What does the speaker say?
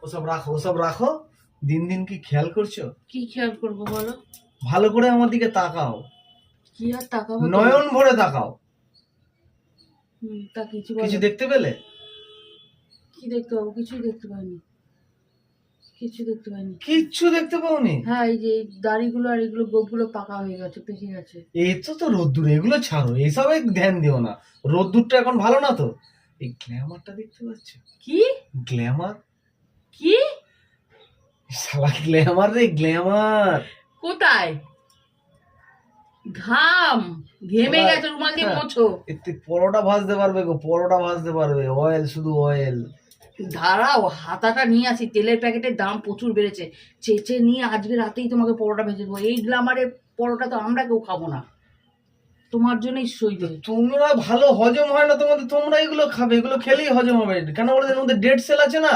ওসব রাখো, ওসব রাখো। দিন দিন কি খেয়াল করছো? কি খেয়াল করবো বলো? ভালো করে আমার দিকে তাকাও, কি আর তাকাবো? নয়ন ভরে তাকাও। তা কিছু কিছু বলো। দেখতে পেলে? কি দেখতে পাবো? কিছুই দেখতে পাইনি, কিছু দেখতে পাইনি। কিচ্ছু দেখতে পাওনি? হ্যাঁ, এই যে এই দাড়িগুলো আর এগুলো গোপগুলো পাকা হয়ে গেছে, পেকে গেছে। এই তো রোদ্দুর, এগুলো ছাড়ো, এইসবে ধ্যান দিও না। রোদ্দুরটা এখন ভালো না তো। এই গ্ল্যামারটা দেখতে পাচ্ছ? কি গ্ল্যামার? কি? শালা গ্ল্যামার রে, গ্ল্যামার। কোথায়? ঘাম ঘেমে শালা, গেছে, রুমাল দিয়ে হ্যাঁ, মোছো। এতে পরোটা ভাজতে পারবে গো, পরোটা ভাজতে পারবে। অয়েল, শুধু অয়েল। দাঁড়াও, হাতাটা নিয়ে আসি। তেলের প্যাকেটের দাম প্রচুর বেড়েছে, চেঁচে নিয়ে আজকে রাতেই তোমাকে পরোটা ভেজে দেবো। এই গ্লামারের পরোটা তো আমরা কেউ খাবো না, তোমার জন্যই সইবে। তোমরা ভালো হজম হয় না তোমাদের, তোমরা এগুলো খাবে, এগুলো খেলেই হজম হবে। কেন বলে এর মধ্যে ডেড সেল আছে না,